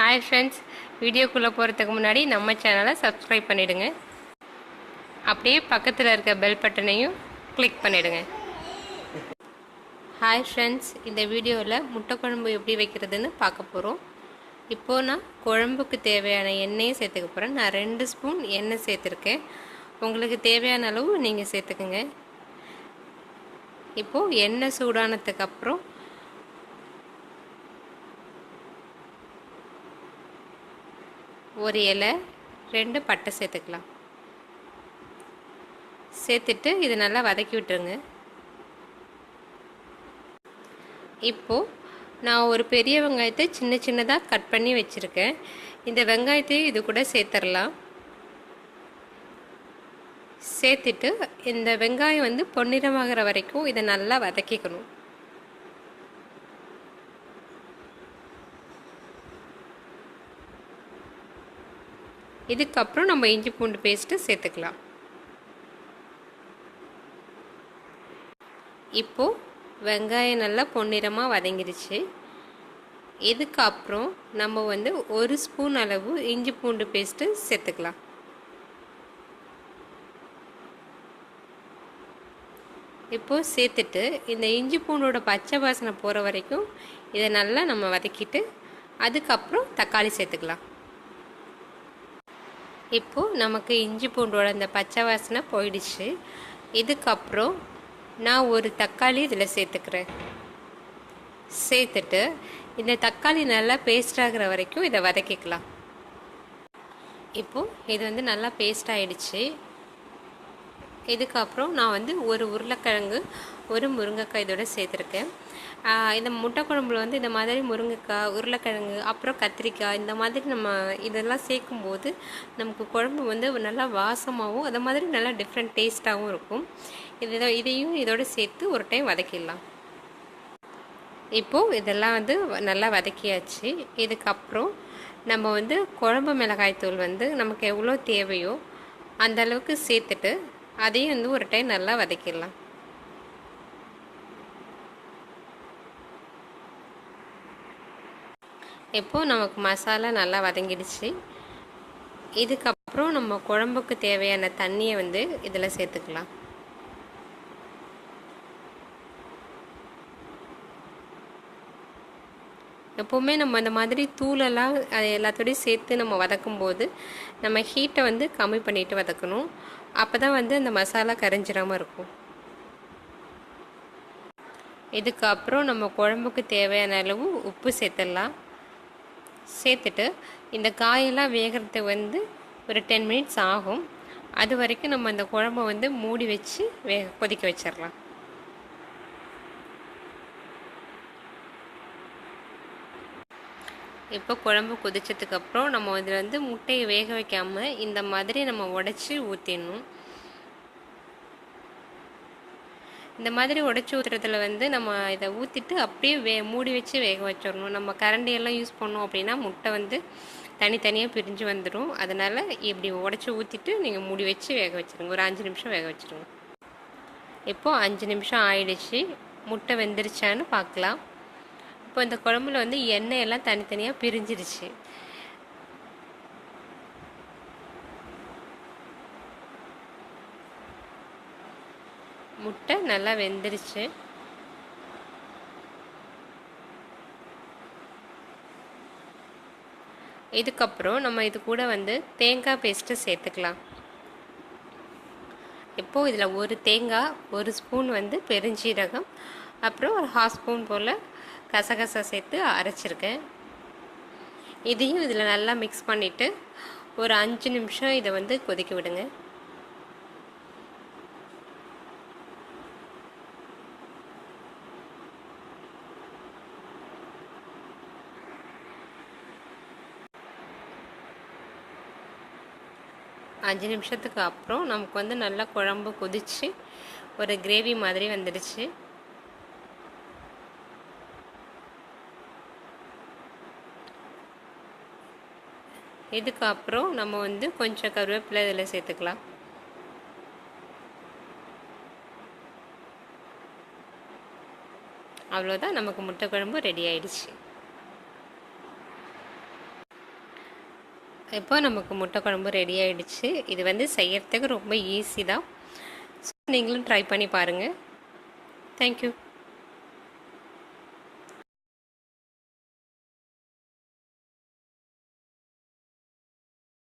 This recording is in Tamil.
ஹாய் ஃப்ரெண்ட்ஸ், வீடியோக்குள்ளே போகிறதுக்கு முன்னாடி நம்ம சேனலை சப்ஸ்கிரைப் பண்ணிவிடுங்க. அப்படியே பக்கத்தில் இருக்க பெல் பட்டனையும் கிளிக் பண்ணிவிடுங்க. ஹாய் ஃப்ரெண்ட்ஸ், இந்த வீடியோவில் முட்டை குழம்பு எப்படி வைக்கிறதுன்னு பார்க்க போகிறோம். இப்போது நான் குழம்புக்கு தேவையான எண்ணெயை சேர்த்துக்க போகிறேன். நான் 2 ஸ்பூன் எண்ணெய் சேர்த்துருக்கேன். உங்களுக்கு தேவையான அளவு நீங்கள் சேர்த்துக்குங்க. இப்போது எண்ணெய் சூடானதுக்கப்புறம் ஒரு இலை 2 பட்டை சேர்த்துக்கலாம். சேர்த்துட்டு இது நல்லா வதக்கி விட்டுருங்க. இப்போது நான் ஒரு பெரிய வெங்காயத்தை சின்ன சின்னதாக கட் பண்ணி வச்சுருக்கேன். இந்த வெங்காயத்தையும் இது கூட சேர்த்துடலாம். சேர்த்துட்டு இந்த வெங்காயம் பொன்னிறமாகிற வரைக்கும் இதை நல்லா வதக்கிக்கணும். இதுக்கப்புறம் நம்ம இஞ்சி பூண்டு பேஸ்ட்டு சேர்த்துக்கலாம். இப்போது வெங்காயம் நல்லா பொன்னிறமாக வதங்கிடுச்சு. இதுக்கப்புறம் நம்ம 1 ஸ்பூன் அளவு இஞ்சி பூண்டு பேஸ்ட்டு சேர்த்துக்கலாம். இப்போது சேர்த்துட்டு இந்த இஞ்சி பூண்டோட பச்சை வாசனை போகிற வரைக்கும் இதை நல்லா நம்ம வதக்கிட்டு அதுக்கப்புறம் தக்காளி சேர்த்துக்கலாம். இப்போது நமக்கு இஞ்சி பூண்டோட அந்த பச்சை வாசனை போயிடுச்சு. இதுக்கப்புறம் நான் ஒரு தக்காளி இதில் சேர்த்துக்கிறேன். சேர்த்துட்டு இந்த தக்காளி நல்லா பேஸ்ட் ஆகிற வரைக்கும் இதை வதக்கிக்கலாம். இப்போது இது நல்லா பேஸ்ட் ஆகிடுச்சு. இதுக்கப்புறம் நான் ஒரு உருளைக்கிழங்கு, ஒரு முருங்கைக்காய் இதோட சேர்த்துருக்கேன். இந்த முட்டை குழம்புல இந்த மாதிரி முருங்கைக்காய், உருளைக்கிழங்கு, அப்புறம் கத்திரிக்காய் இந்த மாதிரி நம்ம இதெல்லாம் சேர்க்கும்போது நமக்கு குழம்பு நல்லா வாசமாகவும் அது மாதிரி நல்லா டிஃப்ரெண்ட் டேஸ்ட்டாகவும் இருக்கும். இதையும் இதோடு சேர்த்து ஒரு டைம் வதக்கிடலாம். இப்போது இதெல்லாம் நல்லா வதக்கியாச்சு. இதுக்கப்புறம் நம்ம குழம்பு மிளகாய் தூள் நமக்கு எவ்வளோ தேவையோ அந்த அளவுக்கு சேர்த்துட்டு அதையும் ஒரு டைம் நல்லா வதக்கிடலாம். இப்போது நமக்கு மசாலா நல்லா வதங்கிடுச்சு. இதுக்கப்புறம் நம்ம குழம்புக்கு தேவையான தண்ணியை இதில் சேர்த்துக்கலாம். எப்போவுமே நம்ம இந்த மாதிரி தூளெல்லாம் அது எல்லாத்தோடையும் சேர்த்து நம்ம வதக்கும்போது நம்ம ஹீட்டை கம்மி பண்ணிவிட்டு வதக்கணும். அப்போ தான் அந்த மசாலா கரைஞ்சிடாமல் இருக்கும். இதுக்கப்புறம் நம்ம குழம்புக்கு தேவையான அளவு உப்பு சேர்த்துடலாம். சேர்த்துட்டு இந்த காயெல்லாம் வேகிறதுக்கு ஒரு 10 மினிட்ஸ் ஆகும். அது வரைக்கும் நம்ம அந்த குழம்பை மூடி வச்சு கொதிக்க வச்சிடலாம். இப்போ குழம்பு கொதிச்சதுக்கப்புறம் நம்ம இதில் முட்டையை வேக வைக்காமல் இந்த மாதிரி நம்ம உடச்சி ஊற்றிடணும். இந்த மாதிரி உடச்சி ஊற்றுறதுல நம்ம இதை ஊற்றிட்டு அப்படியே மூடி வச்சு வேக வச்சிடணும். நம்ம கரண்டியெல்லாம் யூஸ் பண்ணோம் அப்படின்னா முட்டை தனித்தனியாக பிரிஞ்சு வந்துடும். அதனால் இப்படி உடச்சி ஊற்றிட்டு நீங்கள் மூடி வச்சு வேக வச்சுருங்க. ஒரு 5 நிமிஷம் வேக வச்சுருங்க. இப்போது 5 நிமிஷம் ஆயிடுச்சு. முட்டை வெந்துருச்சான்னு பார்க்கலாம். இப்போ இந்த குழம்புல எண்ணெயெல்லாம் தனித்தனியாக பிரிஞ்சிருச்சு. முட்டை நல்லா வெந்துருச்சு. இதுக்கப்புறம் நம்ம இது கூட தேங்காய் பேஸ்ட்டு சேர்த்துக்கலாம். இப்போது இதில் ஒரு தேங்காய், 1 ஸ்பூன் பெருஞ்சீரகம், அப்புறம் ஒரு 1/2 ஸ்பூன் போல் கசகசா சேர்த்து அரைச்சிருக்கேன். இதையும் இதில் நல்லா மிக்ஸ் பண்ணிவிட்டு ஒரு 5 நிமிஷம் இதை கொதிக்க விடுங்க. அஞ்சு நிமிஷத்துக்கு அப்புறம் நமக்கு நல்லா குழம்பு கொதிச்சு ஒரு கிரேவி மாதிரி வந்துடுச்சு. இதுக்கப்புறம் நம்ம கொஞ்சம் கருவேப்பிலை இதில் சேர்த்துக்கலாம். அவ்வளோதான், நமக்கு முட்டை குழம்பு ரெடி ஆயிடுச்சு. இப்போ நமக்கு முட்டை குழம்பு ரெடி ஆகிடுச்சு. இது வந்து செய்யறதுக்கு ரொம்ப ஈஸி தான். நீங்களும் ட்ரை பண்ணி பாருங்கள். தேங்க்யூ.